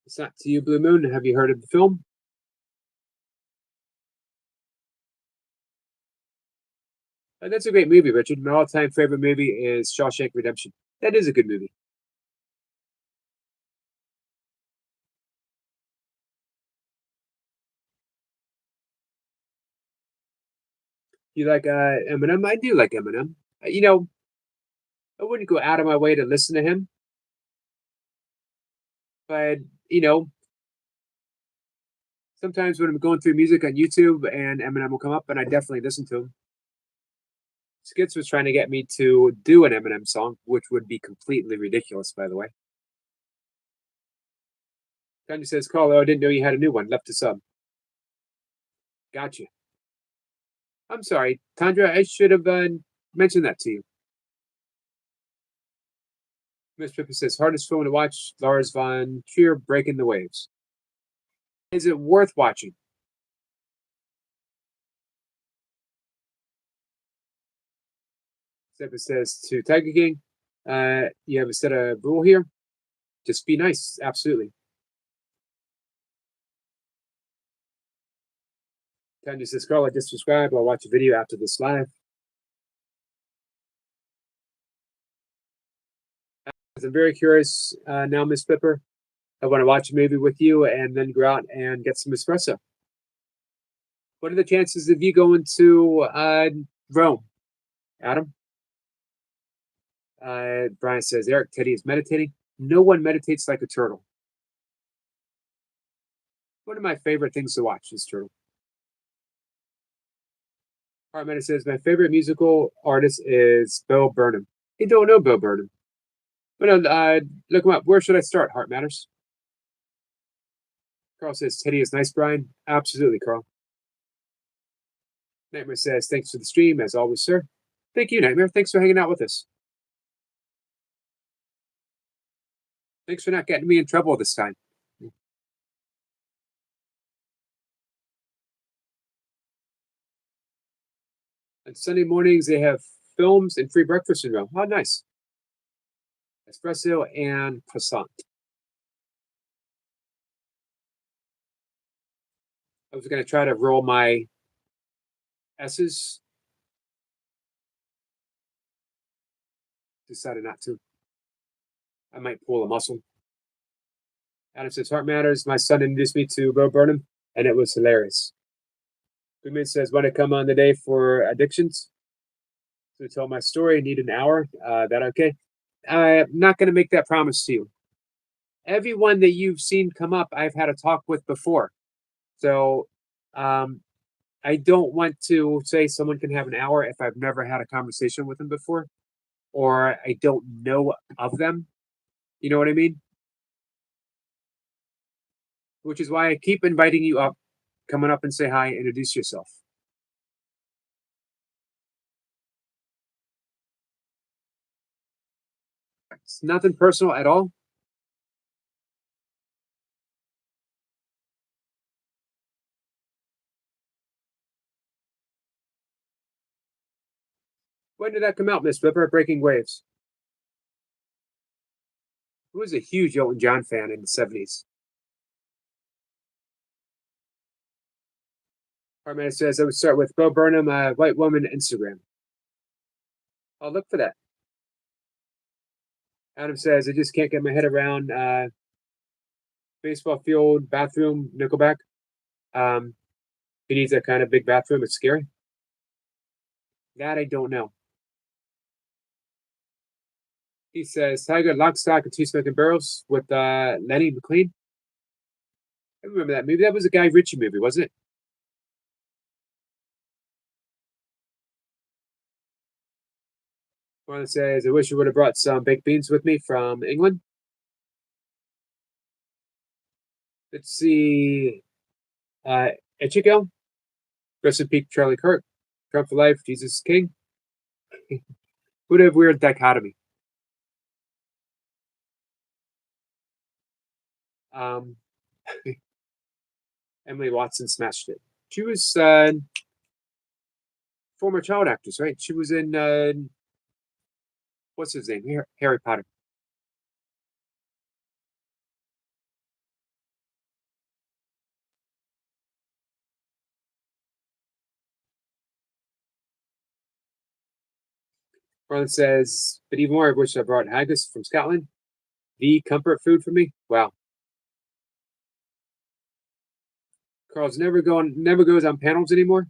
It's not to you, Blue Moon. Have you heard of the film? That's a great movie, Richard. My all-time favorite movie is Shawshank Redemption. That is a good movie. You like Eminem? I do like Eminem. I wouldn't go out of my way to listen to him, but you know, sometimes when I'm going through music on YouTube and Eminem will come up, and I definitely listen to him. Skits was trying to get me to do an Eminem song, which would be completely ridiculous, by the way. Tanya says, Carlo, I didn't know you had a new one. Left a sub. Gotcha. I'm sorry, Tandra, I should have mentioned that to you. Miss Pippa says, hardest film to watch, Lars von Trier, Breaking the Waves. Is it worth watching? Pippa says to Tiger King, you have a set of rule here. Just be nice. Absolutely. Tanya says, Carl, I just subscribed. I'll watch a video after this live. I'm very curious now, Miss Pipper. I want to watch a movie with you and then go out and get some espresso. What are the chances of you going to Rome, Adam? Brian says, Eric, Teddy is meditating. No one meditates like a turtle. One of my favorite things to watch is turtle. Heartmatter says, my favorite musical artist is Bo Burnham. You don't know Bo Burnham. But look him up. Where should I start, Heart Matters? Carl says, Teddy is nice, Brian. Absolutely, Carl. Nightmare says, thanks for the stream, as always, sir. Thank you, Nightmare. Thanks for hanging out with us. Thanks for not getting me in trouble this time. On Sunday mornings, they have films and free breakfast in Rome. Oh, nice. Espresso and croissant. I was going to try to roll my S's. Decided not to. I might pull a muscle. Adam says, Heart Matters. My son introduced me to Bo Burnham, and it was hilarious. Goodman says, want to come on the day for addictions? To tell my story, need an hour. That okay? I'm not going to make that promise to you. Everyone that you've seen come up, I've had a talk with before. So I don't want to say someone can have an hour if I've never had a conversation with them before, or I don't know of them. You know what I mean? Which is why I keep inviting you up, coming up and say hi, introduce yourself. It's nothing personal at all. When did that come out, Miss Flipper? Breaking Waves. Who was a huge Elton John fan in the 70s? Harman says I would start with Bo Burnham, white woman, Instagram. I'll look for that. Adam says I just can't get my head around baseball field, bathroom, Nickelback. He needs that kind of big bathroom. It's scary. That I don't know. He says Tiger, Lock, Stock, and Two Smoking Barrels with Lenny McLean. I remember that movie. That was a Guy Ritchie movie, wasn't it? One that says, I wish you would have brought some baked beans with me from England. Let's see. Ichigo. Rest in peace, Charlie Kirk. Trump for life, Jesus is King. What a weird dichotomy. Emily Watson smashed it. She was former child actress, right? She was in what's his name? Harry Potter. Marlon says, but even more, I wish I brought haggis from Scotland. The comfort food for me. Wow. Carl's never goes on panels anymore.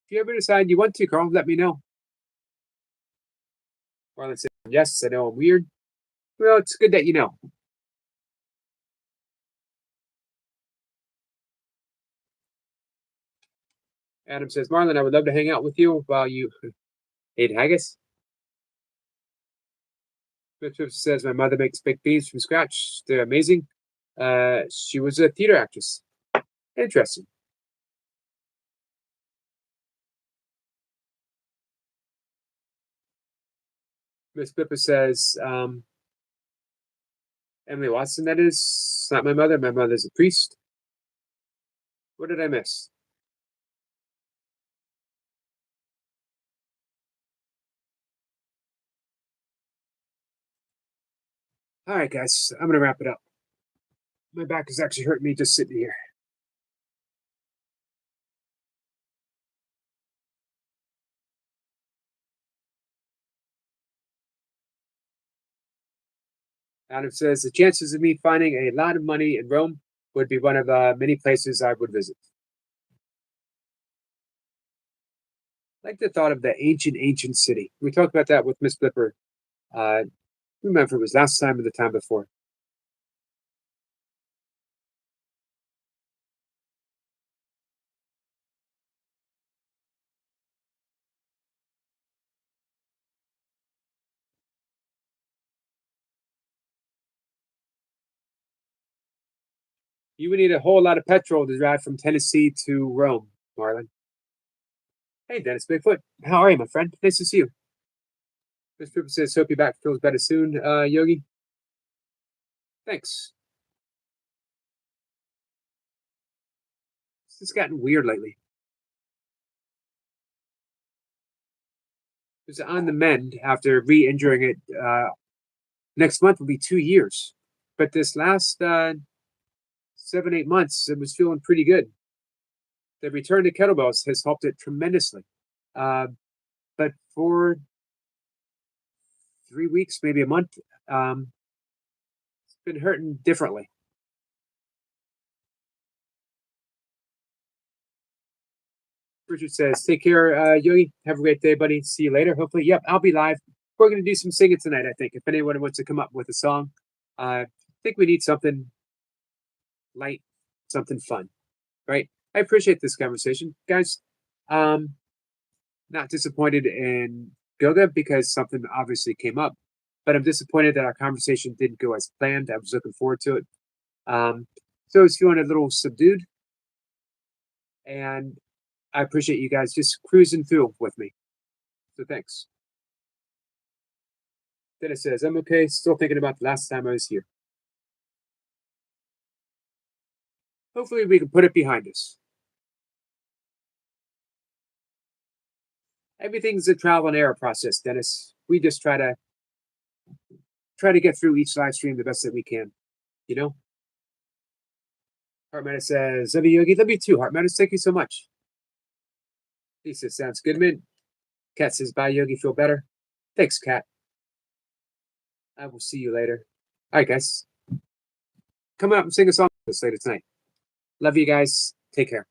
If you ever decide you want to, Carl, let me know. Marlon said, yes, I know I'm weird. Well, it's good that you know. Adam says, Marlon, I would love to hang out with you while you ate haggis. Smith says, my mother makes baked beans from scratch. They're amazing. She was a theater actress. Interesting. Miss Pippa says, Emily Watson, that is not my mother. My mother's a priest. What did I miss? All right, guys, I'm going to wrap it up. My back is actually hurting me just sitting here. Adam says, the chances of me finding a lot of money in Rome would be one of many places I would visit. I like the thought of the ancient city. We talked about that with Miss Flipper. Remember, it was last time or the time before. You would need a whole lot of petrol to drive from Tennessee to Rome, Marlon. Hey, Dennis Bigfoot. How are you, my friend? Nice to see you. Miss Flipper says, hope your back feels better soon, Yogi. Thanks. It's gotten weird lately. It was on the mend after re-injuring it. Next month will be 2 years. But this last 7-8 months, it was feeling pretty good. The return to kettlebells has helped it tremendously. But for 3 weeks, maybe a month, it's been hurting differently. Richard says, take care, Yogi. Have a great day, buddy. See you later. Hopefully, yep, I'll be live. We're going to do some singing tonight, I think. If anyone wants to come up with a song, I think we need something light, something fun, right? I appreciate this conversation, guys. Not disappointed in Goga because something obviously came up, but I'm disappointed that our conversation didn't go as planned. I was looking forward to it. So I was feeling a little subdued, and I appreciate you guys just cruising through with me. So thanks. Dennis says, I'm okay. Still thinking about the last time I was here. Hopefully we can put it behind us. Everything's a trial and error process, Dennis. We just try to get through each live stream the best that we can, you know? Heart says, love you, Yogi. Love you too, Heart Thank you so much. Lisa sounds good, man. Kat says, bye, Yogi. Feel better. Thanks, Kat. I will see you later. All right, guys. Come out and sing a song with us later tonight. Love you guys. Take care.